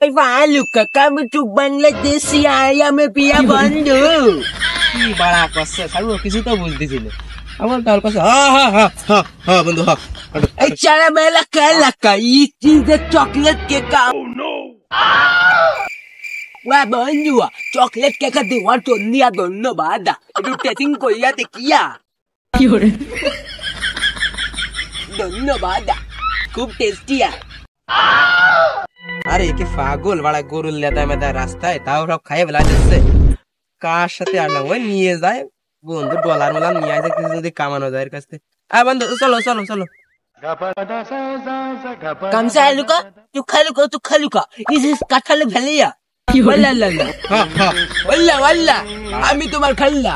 Luka, kamu tu Bangladesh ayam pia bandu. কি বাড়া করছে সালু কিছু তো বুঝতেছিল আমার তার কাছে হ্যাঁ বন্ধু হ্যাঁ Ay, cara mela kalaka, iti the chocolate cake. Oh no. Wah, bandu, chocolate cake di want to niya donno bada. Itu testing ko ya te kiya. Fiore. Donno bada. खूब टेस्टी है। আরে কি পাগল বাড়া গরুর লেদা মেদা রাস্তায় তাও সব খাইয়ে বেলা যাচ্ছে কার সাথে আনলাম ওই নিয়ে যায় বন্ধু ডলার মোলার নিয়ে আসে কিছু যদি কামানো যায় এর কাছ থেকে বন্ধু চলো চলো চলো कम से है लुका तू खा लुका इस कटहल भलिया वल्ला लल्ला वल्ला वल्ला আমি তোমার খাল্লা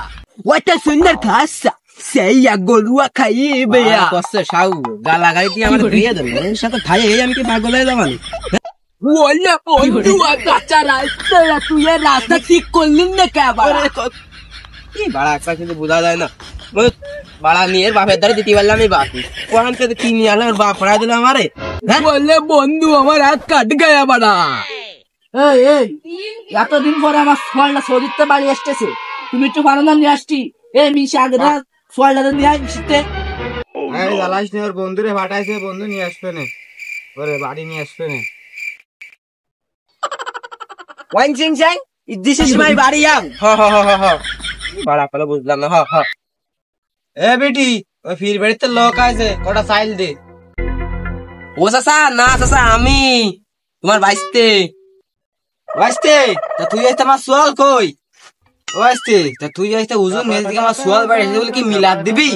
ওটা সুন্দর খাসা সেইয়া গরুয়া খাইয়ে বেয়া কষ্ট শাউ গালা গাই দিয়ে আমার বিয়ে দেবে এর সাথে খাইয়ে আমি কি পাগল হয়ে যাবানি ওলা বন্ধু কাঁচা রাস্তা তুই রাস্তা ঠিক করলি না কে বাড়া কি বাড়া একটা কিছু বোঝা যায় না বাড়া নিয়ে বাপের দ্বারা দিতে পারলাম আমি বাপ ওখান থেকে কি নিয়ে আলো বাপ পড়াই দিল আমারে বলে বন্ধু আমার হাত কাট গয়া বাড়া এই এতদিন পরে আমার ফলটা সৌদিতে বাড়ি আসতেছে তুমি একটু ভালো না নিয়ে আসছি এই মিশে আগে না ফলটা নিয়ে আসতে এই জ্বালাস নি ওর বন্ধুরে পাঠাইছে বন্ধু নিয়ে আসবে না ওরে বাড়ি নিয়ে আসবে না one sing song this is my বাড়ি ইয়াং বাড়া পেলে বুঝলাম না এ বেটি ওই ফির বাড়িতে লোক আছে কটা সাইল দে ও চাচা না চাচা আমি তোমার বাইসতে তা তুই আসতে আমার সোয়াল কই ও আসতে তা তুই আসতে উজুন মেয়ে দিকে আমার সোয়াল বাড়ি এসে বলে কি মিলাদ দিবি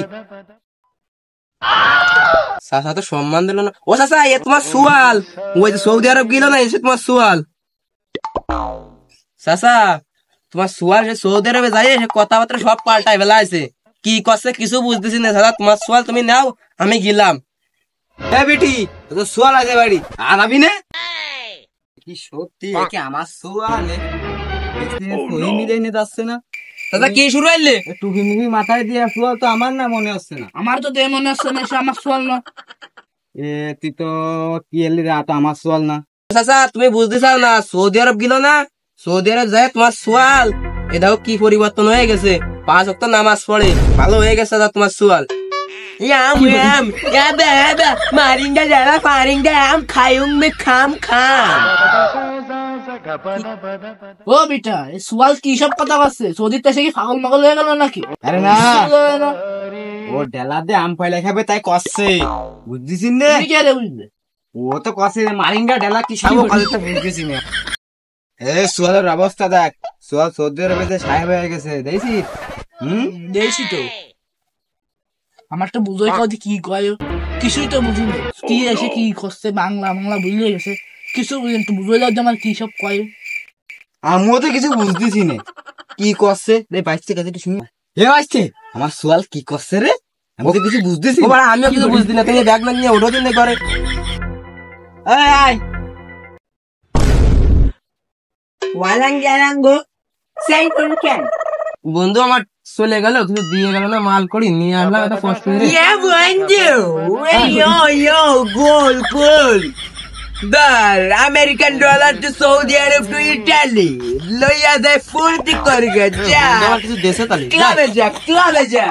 চাচা তো সম্মান দিল না ও চাচা এ তোমার সোয়াল ওই যে সৌদি আরব গেল না এসে তোমার সোয়াল চাচা তোমার সোয়াল সে সৌদি আরবে যাই সে কথাবার্তা সব পাল্টাই বেলা আছে কি করছে কিছু বুঝতেছি না দাদা তোমার সোয়াল তুমি নাও আমি গেলাম হ্যাঁ বেটি তো সোয়াল আছে বাড়ি আর আবি না কি সত্যি কি আমার সোয়াল কই মিলে নিতে আসছে না দাদা কি শুরু হইলে টুপি মুভি মাথায় দিয়ে সোয়াল তো আমার না মনে হচ্ছে না আমার তো দেহ মনে হচ্ছে না সে আমার সোয়াল না তুই তো কি এলি রে তো আমার সোয়াল না চাচা তুমি বুঝতে চাও না সৌদি আরব গেল না সৌদি আরব যায় তোমার সোয়াল এ দেখো কি পরিবর্তন হয়ে গেছে 5 ওয়াক্ত নামাজ পড়ে ভালো হয়ে গেছে দাদা তোমার সোয়াল याम याबा मारिंगा जरा फारिंगा हम खाऊंगे खाम ও বেটা এই সোয়াল কি সব কথা বলছে সৌদির দেশে কি পাগল মাগল হয়ে গেল নাকি আরে না ও ডেলা দে আম ফাইলা খাবে তাই কষছে বুঝছিস না কি রে বুঝলে ও তো কষে মারিঙ্গা ডেলা কি খাবো কাল তো বুঝছিস না সোয়ালের অবস্থা দেখ সোয়াল সৌদি আরবে সাহেব হয়ে গেছে দেখছিস দেখছি তো আমার তো বুঝোই কথা কি কয় কিছুই তো বুঝি না কি এসে কি করছে বাংলা বুঝলে গেছে কিছু বুঝেন তো বুঝে যাও আমার কি সব কয় আমিও তো কিছু বুঝতেছি না কি করছে রে বাইসতে কাছে একটু শুনি এ বাইসতে আমার সোয়াল কি করছে রে আমি তো কিছু বুঝতেছি না আমিও কিছু বুঝতে না তুমি ব্যাগ না নিয়ে ওঠো দিন করে আয় ওয়ালাঙ্গারাঙ্গো সেই কোন কেন বন্ধু আমার চলে গেল কিছু দিয়ে গেল না মাল করি নিয়ে আসলাম এত কষ্ট করে yo goal American dollar to Saudi Arab to Italy loya de full ti korga ja কিছু দেশে তালি clave ja